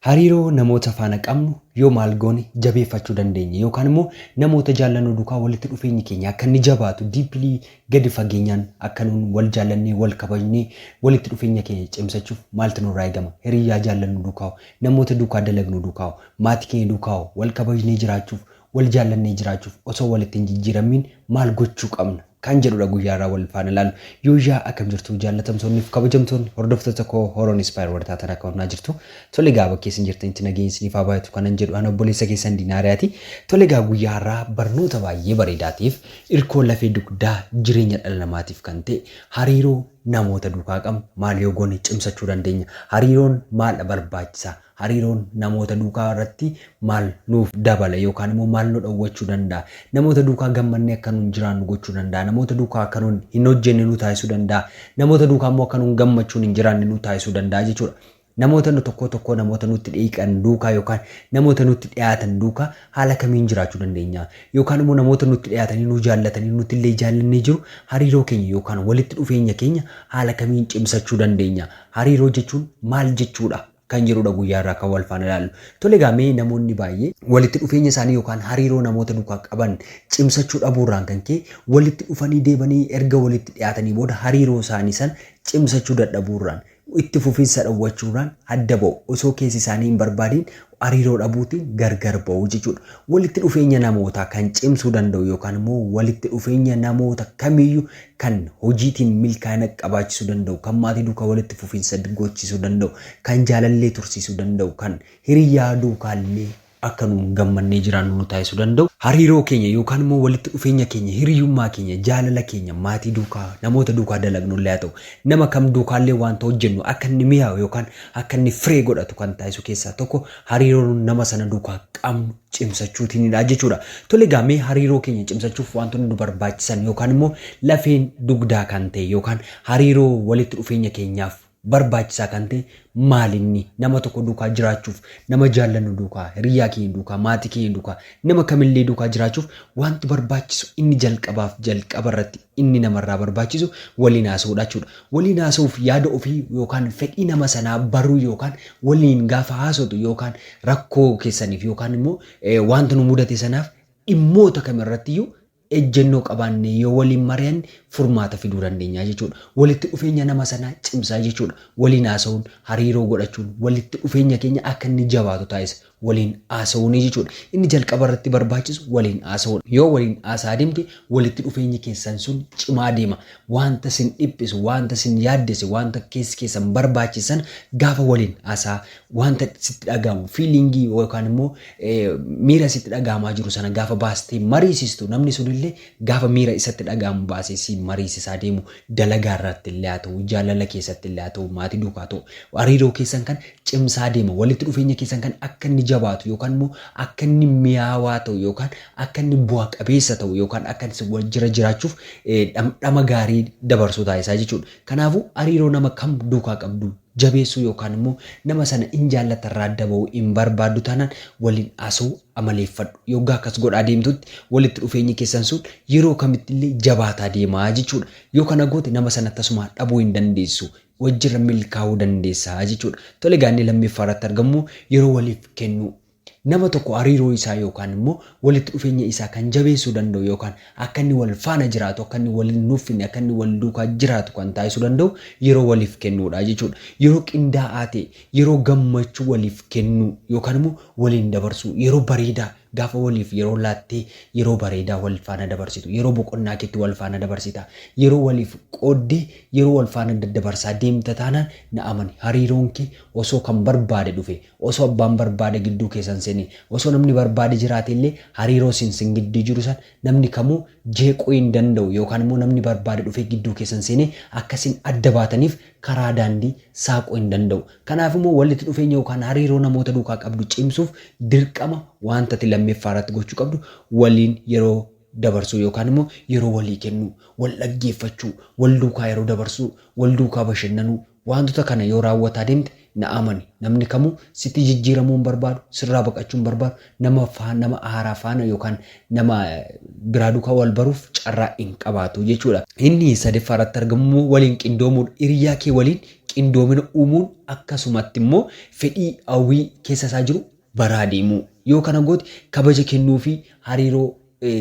Hariiroo namoota faana qabnu yoo maal goone jabeeffachuu dandeenya yookaan immoo namoota jaallannu duukaa walitti dhufeenyi keenya akka inni jabaatu diippilii gadi fageenyaan akka nuun wal jaallannee wal kabajnee walitti dhufeenya keenya cimsachuuf maaltu nurraa eegama? Hiriyaa jaallannu duukaa namoota duukaa dalagnu duukaa maatii keenya duukaa wal kabajnee jiraachuuf wal jaallannee jiraachuuf osoo walitti hin jijjiiramin maal gochuu qabna? Kan jedhudha guyyaarraa wal faana ilaalu. Yoo akkam jirtu jaallatamtoonni fi kabajamtoonni hordoftoota koo Horoon Inspire wartaa tanaa kaa'uunaa jirtu. Tole gaa bakka isin jirtanitti nageenyi isiniif haa baay'atu kanan jedhu ana obboleessa keessan Diinaariyaati. Tole gaa guyyaarraa barnoota baay'ee bareedaatiif irkoo lafee dugdaa jireenya dhala namaatiif kan ta'e hariiroo namoota duukaa qabnu maal yoo goone cimsachuu dandeenya? Hariiroon maal barbaachisaa? Hariiroon namoota duukaa irratti maal nuuf dabala yookaan immoo maal nu dhowwachuu danda'a? Namoota duukaa gammannee akka nuun jiraannu gochuu danda'a. Namoota duukaa akka nuun hin hojjenne nu taasisuu danda'a. Namoota duukaa immoo akka nuun gammachuun hin jiraanne nu taasisuu danda'a jechuudha. Namoota nu tokko namoota nutti dhiiqan duukaa yookaan namoota nutti dhiyaatan duukaa haala kamiin jiraachuu dandeenya? Yookaan immoo namoota nutti dhiyaatanii nu jaallatanii nutti illee jaallannee jiru hariiroo keenya yookaan walitti dhufeenya keenya haala kamiin cimsachuu dandeenya? Hariiroo jechuun maal jechuudha? Kan jedhudha guyyaarraa kan wal faana ilaallu. Tole gaamee namoonni baay'ee walitti dhufeenya isaanii yookaan hariiroo namoota duukaa qaban cimsachuu dhabuurraan kan ka'e walitti dhufanii deebanii erga walitti dhiyaatanii booda hariiroo isaanii san cimsachuu dadhabuurraan itti fufiinsa dhawwachuudhaan adda ba'u osoo keessi isaanii hin barbaadin hariiroo dhabuutiin gargar ba'u jechuudha. Walitti dhufeenya namootaa kan cimsuu danda'u yookaan immoo walitti dhufeenya namoota kamiyyuu kan hojiitiin milkaa'ina qabaachisuu danda'u, kan maatii duukaa walitti fufiinsa gochiisuu danda'u, kan jaalallee tursiisuu danda'u, kan hiriyaa duukaallee akka nuun gammannee jiraannu nu taasisuu danda'u. Hariiroo keenya yookaan immoo walitti dhufeenya keenya, hiriyummaa keenya, jaalala keenya maatii duukaa namoota duukaa dalagnu illee haa ta'u nama kam duukaallee wanta hojjennu akka inni mi'aawu yookaan akka inni firee godhatu kan taasisu keessaa tokko hariiroon nama sana duukaa qabnu cimsachuutiinidha jechuudha. Tole gaamee hariiroo keenya cimsachuuf wantoonni nu barbaachisan yookaan immoo lafeen dugdaa kan ta'e yookaan hariiroo walitti dhufeenya keenyaaf barbaachisaa kan ta'e maalinni nama tokko duukaa jiraachuuf nama jaallannu duukaa hiriyaa keenya duukaa maatii keenya duukaa nama kamillee duukaa jiraachuuf wanti barbaachisu inni jalqaba irratti inni namarraa barbaachisu waliin haasa'uudha jechuudha. Waliin haasa'uuf yaada ofii yookaan fedhii nama sanaa baruu yookaan waliin gaafa haasa'u yookaan rakkoo keessaniif yookaan immoo wanta nu mudate sanaaf dhimmoota kamirrattiyyuu ejjennoo qabaannee yoo waliin mari'anne furmaata fiduu dandeenya jechuudha. Walitti dhufeenya nama sanaa cimsaa jechuudha. Waliin haasa'uun hariiroo godhachuun walitti dhufeenya keenya akka inni jabaatu taasisa. Waliin haasa'uun jechuudha. Inni jalqaba irratti barbaachisu waliin haasa'uudha. Yoo waliin haasa'aa deemte walitti dhufeenyi keessan sun cimaa deema. Wanta sin dhiphisu, wanta sin yaaddese, wanta keessan barbaachisan gaafa waliin haasa'aa wanta sitti dhagahamu fiilingii yookaan immoo miira sitti dhagahamaa jiru sana gaafa baastee mariisistu namni sunillee gaafa miira isatti dhagahamu baasee si mariisisaa deemu dalagaa irratti illee haa ta'u jaalala keessatti illee haa ta'u maatii duukaa ta'u hariiroo keessan kan cimsaa deema. Walitti dhufeenya keessan kan akka inni jabaatu yookaan immoo akka inni mi'aawaa ta'u yookaan akka inni bu'a qabeessa ta'u yookaan akka inni wal jira jiraachuuf dhamdhama gaarii dabarsuu taasisaa jechuudha. Kanaafuu hariiroo nama kam duukaa qabdu jabeessuu yookaan immoo nama sana in jaallatarraa adda ba'uu hin barbaaddu taanaan waliin haasa'uu amaleeffadhu. Yoggaa akkas godhaa deemtutti walitti dhufeenyi keessan sun yeroo kamittillee jabaataa deemaa jechuudha. Yoo kana goote nama sana tasuma dhabuu hin dandeessu. Wajjira milkaa'uu dandeessaa jechuudha. Tole gaannee lammeeffaa irratti argamu yeroo waliif kennu nama tokko hariiroo isaa yookaan immoo walitti dhufeenya isaa kan jabeessuu danda'u yookaan akka inni wal faana jiraatu akka inni waliin nuuffinne akka inni wal duukaa jiraatu kan taasisuu danda'u yeroo waliif kennuudha jechuudha. Yeroo qindaa'aa ta'e yeroo gammachuu waliif kennu yookaan immoo waliin dabarsu yeroo bareedaa gaafa waliif yeroo laattee yeroo bareedaa wal faana dabarsitu yeroo boqonnaa keetti wal faana dabarsita yeroo waliif qooddee yeroo wal faana daddabarsaa deemta taanaan na amani hariiroon kee osoo kan barbaade dhufe osoo abbaan barbaade gidduu keessan seenee osoo namni barbaade jiraate illee hariiroo sin gidduu jiru san namni kamuu jeequu hin danda'u yookaan immoo namni barbaade dhufe gidduu keessan seenee akkasiin adda baataniif karaa daandii saaquu hin danda'u. Kanaaf immoo walitti dhufeenya yookaan hariiroo namoota duukaa qabdu cimsuuf dirqama wanta lammeeffaa irratti gochuu qabdu waliin yeroo dabarsuu yookaan immoo yeroo walii kennuu, wal dhaggeeffachuu, wal duukaa yeroo dabarsuu, wal duukaa bashannanuu wantoota kana yoo raawwataa deemte na amani namni kamuu sitti jijjiiramuu hin barbaadu, sirraa baqachuu hin barbaadu, nama haaraa faana yookaan nama biraa duukaa wal baruuf carraa hin qabaatu jechuudha. Inni sadaffaa irratti argamu waliin qindoomuudha. Hiriyaa kee waliin qindoomina uumuun akkasumatti immoo fedhii hawwii keessa isaa jiru baraa deemu. Yoo kana goote kabaja kennuu fi hariiroo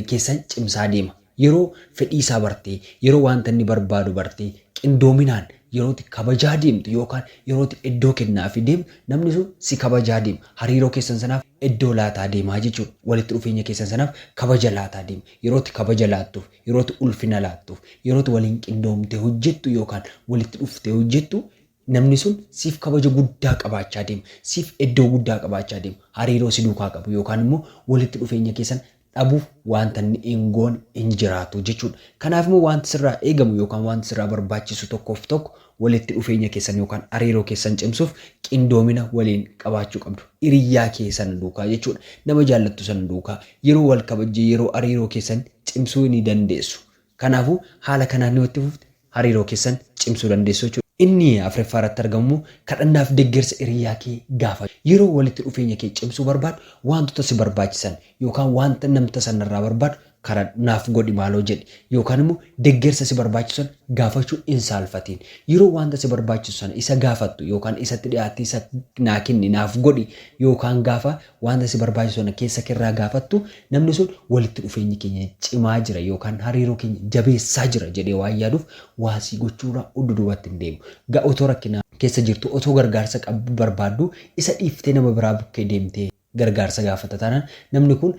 keessan cimsaa deema. Yeroo fedhii isaa bartee, yeroo wanta inni barbaadu bartee qindoominaan yerootti kabajaa deemtu yookaan yerootti iddoo kennaa fi deemtu namni sun si kabajaa deema. Hariiroo keessan sanaaf iddoo laataa deemaa jechuudha. Walitti dhufeenya keessan sanaaf kabaja laataa deema. Yerootti kabaja laattuuf, yerootti ulfina laattuuf, yerootti waliin qindoomtee hojjettu yookaan walitti dhuftee hojjettu namni sun siif kabaja guddaa qabaachaa deema. Siif iddoo guddaa qabaachaa deema. Hariiroo si duukaa qabu yookaan immoo walitti dhufeenya keessan dhabuuf wanta inni hin goone hin jiraatu jechuudha. Kanaaf immoo wanti sirraa eegamu yookaan wanti sirraa barbaachisu tokkoof tokko walitti dhufeenya keessan yookaan hariiroo keessan cimsuuf qindoomina waliin qabaachuu qabdu. Hiriyaa keessan duukaa jechuudha. Nama jaallattu san duukaa yeroo wal kabajjee yeroo hariiroo keessan cimsuu ni dandeessu. Kanaafuu haala kanaan yoo itti fufte hariiroo keessan cimsuu dandeessu jechuudha. Inni Afriffaarratti argamu kadhannaaf deeggarsa hiriyaa kee gaafatu. Yeroo walitti dhufeenya kee cimsuu barbaadu wantoota si barbaachisan yookaan wanta namta sanarraa barbaadu kadhannaaf godhi maaloo jedhi yookaan immoo deeggarsa si barbaachisan gaafachuu hin saalfatiin. Yeroo wanta si barbaachisan isa gaafattu yookaan isatti dhiyaattee isa naa kenni naaf godhi yookaan gaafa wanta si barbaachisan keessa kirraa gaafattu namni sun walitti dhufeenyi keenya cimaa jira yookaan hariiroo keenya jabeessaa jira jedhee waan yaaduuf waasii gochuurraa udduubatti hin deemu. Otoo rakkinaa keessa jirtu otoo gargaarsa qabu barbaaddu isa dhiiftee nama biraa bukkee deemtee gargaarsa gaafata taanaan namni kun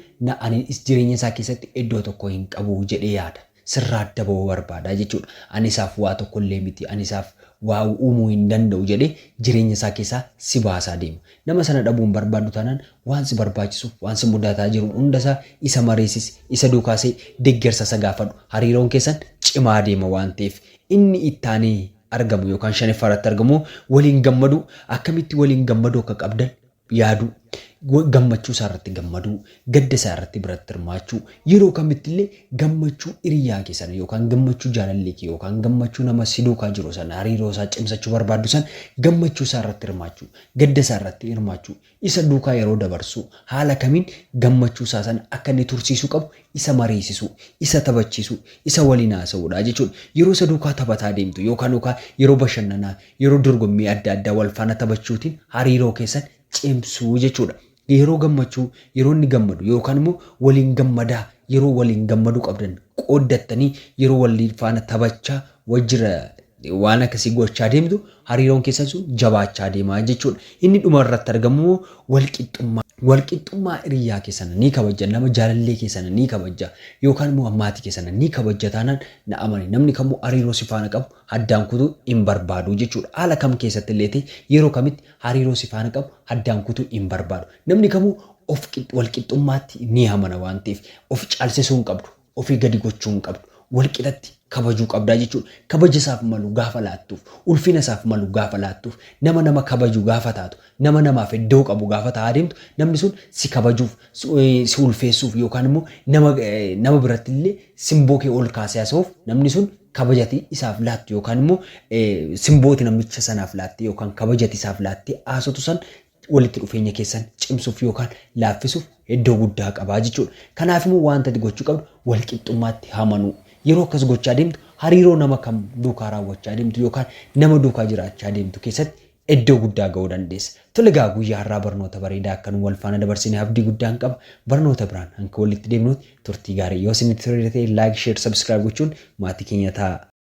ani jireenya isaa keessatti iddoo tokko hin qabu jedhee yaada. Sirraa adda ba'uu barbaada jechuudha. Ani isaaf waa tokko illee miti, ani isaaf waa uumuu hin danda'u jedhee jireenya isaa keessaa si baasaa deema. Nama sana dhabuun barbaadu taanaan waan si barbaachisu, waan si mudataa jiru hundasaa isa mareesisi, isa duukaasee deeggarsa isa gaafadhu. Hariiroon keessan cimaa deema waan ta'eef inni ittaanii argamu yookaan shanaffaarratti argamu waliin gammadu. Akkamitti waliin gammadu akka qabdan yaadu. Gammachuu isaa irratti gammadu, gadda isaa irratti biratti hirmaachuu, yeroo kamittillee gammachuu hiriyaa keessan yookaan gammachuu jaalallee kee yookaan gammachuu nama si duukaa jiru sana hariiroo isaa cimsachuu barbaaddu san gammachuu isaa irratti hirmaachuu, gadda isaa irratti hirmaachuu, isa duukaa yeroo dabarsu haala kamiin gammachuu isaa sana akka inni tursiisuu qabu isa mariisisu, isa taphachiisu, isa waliin haasa'uudha jechuudha. Yeroo isa duukaa taphataa deemtu yookaan yeroo bashannanaa, yeroo dorgommii adda addaa wal faana taphachuutiin hariiroo keessan cimsuu jechuudha. Yeroo gammachuu, yeroo inni gammadu yookaan immoo waliin gammadaa, yeroo waliin gammaduu qabdan qooddattanii yeroo waliin faana taphachaa wajjira waan akkasii gochaa deemtu hariiroon keessan sun jabaachaa deemaa jechuudha. Inni dhuma irratti argamu walqixxummaa. Walqixxummaa hiriyaa keessan ni kabajja, nama jaalallee keessan ni kabajja yookaan immoo maatii keessan ni kabajja taanaan na amani namni kamuu hariiroo si faana qabu addaan kutuu hin barbaadu jechuudha. Haala kam keessatti illee ta'e yeroo kamitti hariiroo si faana qabu addaan kutuu hin barbaadu. Namni kamuu of walqixxummaatti ni amana waan ta'eef of caalsisuu hin qabdu, ofii gadi gochuu hin qabdu. Walqixatti kabajuu qabdaa jechuudha. Kabaja isaaf malu gaafa laattuuf, ulfina isaaf malu gaafa laattuuf, nama kabajuu gaafa taatu, namaaf iddoo qabu gaafa ta'aa deemtu, namni sun si kabajuuf, si ulfeessuuf yookaan immoo nama biratti illee simboo kee ol kaasee haasa'uuf namni sun kabajati isaaf laattu yookaan immoo simbooti namicha sanaaf laatte yookaan kabajati isaaf laatte haasatu san walitti dhufeenya keessan cimsuuf yookaan laaffisuuf iddoo guddaa qabaa jechuudha. Kanaaf immoo wanta gochuu qabdu walqixxummaatti amanuu. Yeroo akkas gochaa deemtu hariiroo nama kam duukaa raawwachaa deemtu yookaan nama duukaa jiraachaa deemtu keessatti iddoo guddaa ga'uu dandeessa. Toligaa guyyaa har'aa barnoota bareedaa akkanuma wal faana dabarsinee abdii guddaan qaba. Barnoota biraan hanga walitti deemnutti turtii gaarii yoo isinitti tolte laayik, sheer, sabskiraayib gochuun maatii keenya ta'a.